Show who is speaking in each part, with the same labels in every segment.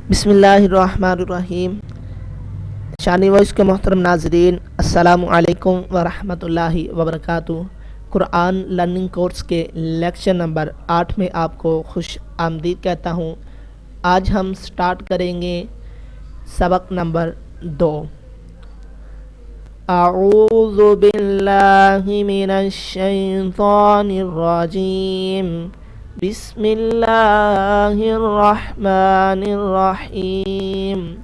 Speaker 1: बिस्मिल्लाहिर्रहमानिर्रहीम। शानी वॉइस के मोहतरम नाजरीन, अस्सलामु अलैकुम वरहमतुल्लाहि वबरकातुहू। कुरान लर्निंग कोर्स के लेक्चर नंबर 8 में आपको खुश आमदीद कहता हूँ। आज हम स्टार्ट करेंगे सबक नंबर 2। अऊज़ु बिल्लाहि मिनश शैतानिर रजीम। बिस्मिल्लाहिर्रहमानिर्रहीम।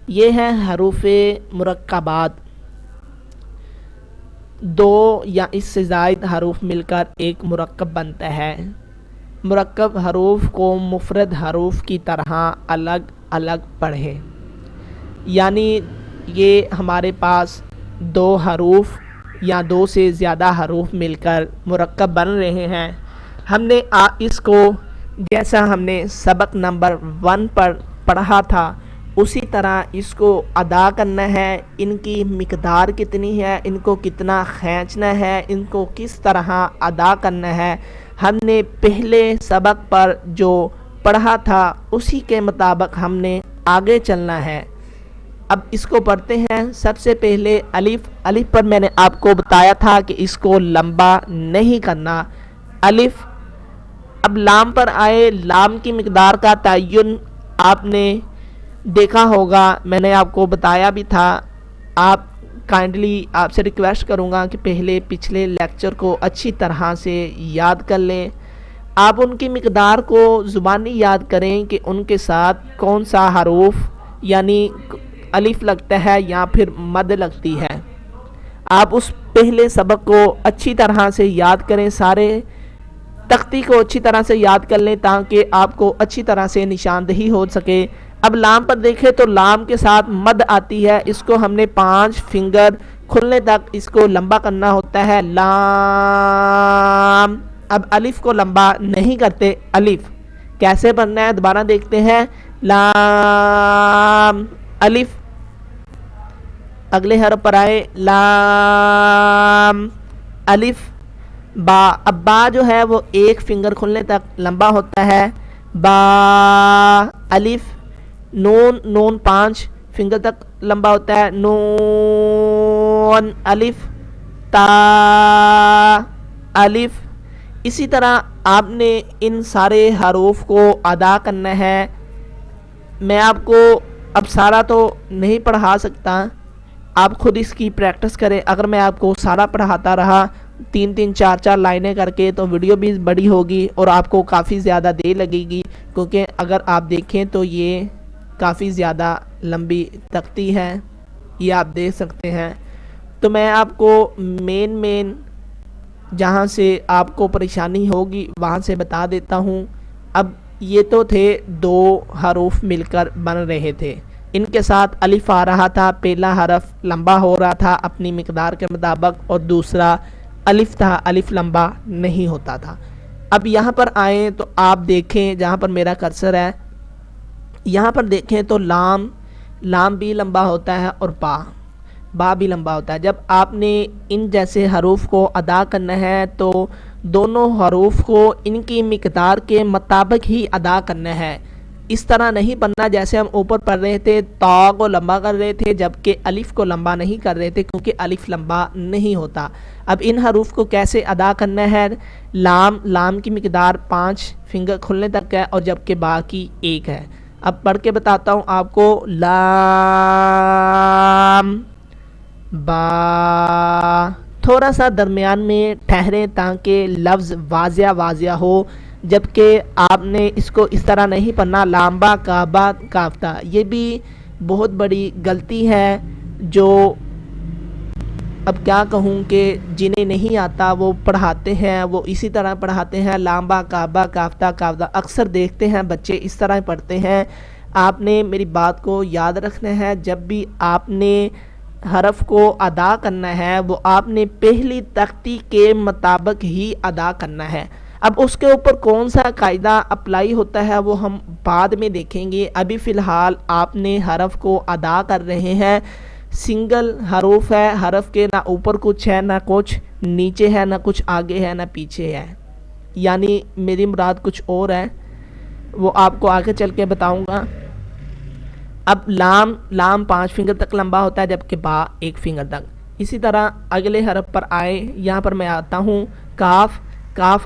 Speaker 1: ये है हरूफ़ मुरक्कबात। दो या इससे ज़ायद हरूफ मिलकर एक मुरक्कब बनता है। मुरक्कब हरूफ को मुफरद हरूफ की तरह अलग अलग पढ़ें। यानी ये हमारे पास दो हरूफ या दो से ज़्यादा हरूफ मिलकर मुरक्कब बन रहे हैं। हमने इसको जैसा हमने सबक नंबर 1 पर पढ़ा था उसी तरह इसको अदा करना है। इनकी मिकदार कितनी है, इनको कितना खींचना है, इनको किस तरह अदा करना है, हमने पहले सबक पर जो पढ़ा था उसी के मुताबिक हमने आगे चलना है। अब इसको पढ़ते हैं। सबसे पहले अलिफ पर मैंने आपको बताया था कि इसको लंबा नहीं करना। अलिफ। अब लाम पर आए। लाम की मिकदार का तयन आपने देखा होगा, मैंने आपको बताया भी था। आप काइंडली आपसे रिक्वेस्ट करूँगा कि पहले पिछले लेक्चर को अच्छी तरह से याद कर लें। आप उनकी मिकदार को ज़ुबानी याद करें कि उनके साथ कौन सा हरूफ यानी अलिफ लगता है या फिर मद लगती है। आप उस पहले सबक को अच्छी तरह से याद करें, सारे तख्ती को अच्छी तरह से याद कर लें ताकि आपको अच्छी तरह से निशानदही हो सके। अब लाम पर देखें तो लाम के साथ मद आती है। इसको हमने 5 फिंगर खुलने तक इसको लंबा करना होता है। लाम। अब अलिफ को लंबा नहीं करते। अलिफ कैसे पढ़ना है दोबारा देखते हैं। लाम अलिफ। अगले हरफ पर आए। लाम अलिफ बा। अब बा जो है वो 1 फिंगर खुलने तक लंबा होता है। बा अलिफ। नून 5 फिंगर तक लंबा होता है। नून अलिफ। ता अलिफ। इसी तरह आपने इन सारे हरूफ को अदा करना है। मैं आपको अब सारा तो नहीं पढ़ा सकता, आप खुद इसकी प्रैक्टिस करें। अगर मैं आपको सारा पढ़ाता रहा 3-3 4-4 लाइनें करके तो वीडियो भी बड़ी होगी और आपको काफ़ी ज़्यादा देर लगेगी, क्योंकि अगर आप देखें तो ये काफ़ी ज़्यादा लंबी तख्ती है, ये आप देख सकते हैं। तो मैं आपको मेन जहाँ से आपको परेशानी होगी वहाँ से बता देता हूँ। अब ये तो थे 2 हरूफ मिलकर बन रहे थे, इनके साथ अलिफ आ रहा था। पहला हरफ लंबा हो रहा था अपनी मिकदार के मुताबिक और दूसरा अलिफ था, अलिफ लंबा नहीं होता था। अब यहाँ पर आए तो आप देखें जहाँ पर मेरा कर्सर है, यहाँ पर देखें तो लाम भी लंबा होता है और बा भी लंबा होता है। जब आपने इन जैसे हरूफ को अदा करना है तो दोनों हरूफ को इनकी मिकदार के मुताबिक ही अदा करना है। इस तरह नहीं पढ़ना जैसे हम ऊपर पढ़ रहे थे, ता को लंबा कर रहे थे जबकि अलिफ को लंबा नहीं कर रहे थे, क्योंकि अलिफ लंबा नहीं होता। अब इन हरूफ को कैसे अदा करना है। लाम की मिकदार 5 फिंगर खुलने तक है और जबकि बाकी 1 है। अब पढ़ के बताता हूँ आपको। लाम बा। थोड़ा सा दरमियान में ठहरें ताकि लफ्ज़ वाजिया हो, जबकि आपने इसको इस तरह नहीं पढ़ना। लाम्बा काबा काफ्ता, ये भी बहुत बड़ी गलती है जो अब क्या कहूँ कि जिन्हें नहीं आता वो पढ़ाते हैं, वो इसी तरह पढ़ाते हैं। लाम्बा काबा काफ्ता काफ्ता अक्सर देखते हैं बच्चे इस तरह पढ़ते हैं। आपने मेरी बात को याद रखना है, जब भी आपने हरफ को अदा करना है वो आपने पहली तख्ती के मुताबिक ही अदा करना है। अब उसके ऊपर कौन सा कायदा अप्लाई होता है वो हम बाद में देखेंगे। अभी फ़िलहाल आपने हरफ को अदा कर रहे हैं। सिंगल हरूफ है, हरफ के ना ऊपर कुछ है ना कुछ नीचे है, ना कुछ आगे है ना पीछे है, यानी मेरी मुराद कुछ और है, वो आपको आगे चल के बताऊंगा। اب لام 5 فنگر تک لمبا ہوتا ہے جبکہ با 1 فنگر تک. اسی طرح اگلے حرف پر آئے, یہاں پر میں آتا ہوں کاف.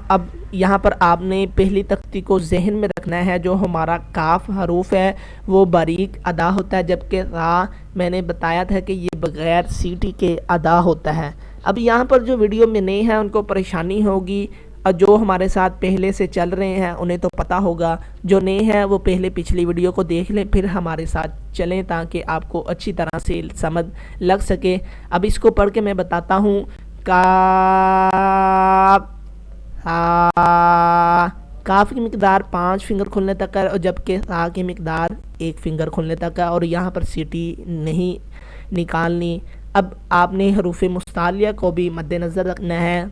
Speaker 1: اب یہاں پر آپ نے پہلی تختی کو ذہن میں رکھنا ہے, جو ہمارا کاف حروف ہے وہ باریک ادا ہوتا ہے, جبکہ را میں نے بتایا تھا کہ یہ بغیر سیٹی کے ادا ہوتا ہے. اب یہاں پر جو ویڈیو میں نئے ہیں ان کو پریشانی ہوگی, اور جو ہمارے ساتھ پہلے سے چل رہے ہیں انہیں تو پتہ ہوگا. جو نئے ہیں وہ پہلے پچھلی ویڈیو کو دیکھ لیں, پھر ہمارے ساتھ چلیں تاکہ آپ کو اچھی طرح سے سمجھ لگ سکے. اب اس کو پڑھ کے میں بتاتا ہوں. کاف کی مقدار 5 فنگر کھلنے تک ہے, اور جبکہ را کی مقدار 1 فنگر کھلنے تک ہے, اور یہاں پر سیٹی نہیں نکالنی. اب آپ نے حروف مستعلیہ کو بھی مد نظر رکھنا ہے.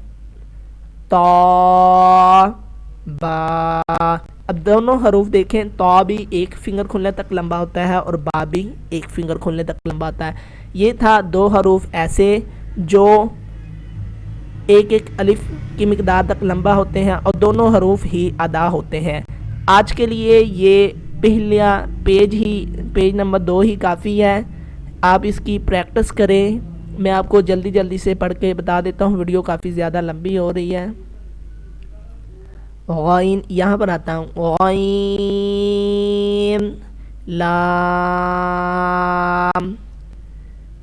Speaker 1: تا با. اب دونوں حروف دیکھیں, تا بھی 1 فنگر کھلنے تک لمبا ہوتا ہے اور با بھی 1 فنگر کھلنے تک لمبا ہوتا ہے. یہ تھا 2 حروف ایسے جو ایک الف کی مقدار تک لمبا ہوتے ہیں اور دونوں حروف ہی ادا ہوتے ہیں. آج کے لیے یہ پہلا پیج نمبر 2 ہی کافی ہے. آپ اس کی پریکٹس کریں. میں آپ کو جلدی سے پڑھ کے بتا دیتا ہوں, ویڈیو کافی زیادہ لمبی ہو رہی ہے. غین, یہاں پر آتا ہوں. غین لام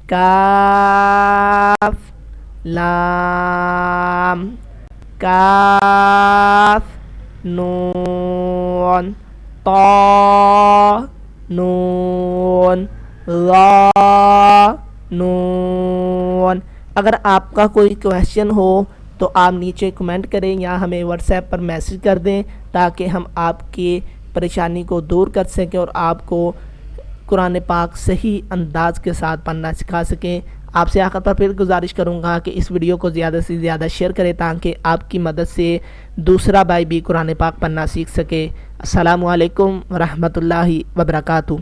Speaker 1: کاف لام کاف نون طا نون را نون. اگر آپ کا کوئی کویشچن ہو تو آپ نیچے کمنٹ کریں یا ہمیں واٹس ایپ پر میسج کر دیں تاکہ ہم آپ کی پریشانی کو دور کر سکیں اور آپ کو قرآن پاک صحیح انداز کے ساتھ پڑھنا سکھا سکیں. آپ سے آخر پر پھر گزارش کروں گا کہ اس ویڈیو کو زیادہ سے زیادہ شیئر کریں تاکہ آپ کی مدد سے دوسرا بھائی بھی قرآن پاک پڑھنا سیکھ سکے. السلام علیکم ورحمۃ اللہ وبرکاتہ.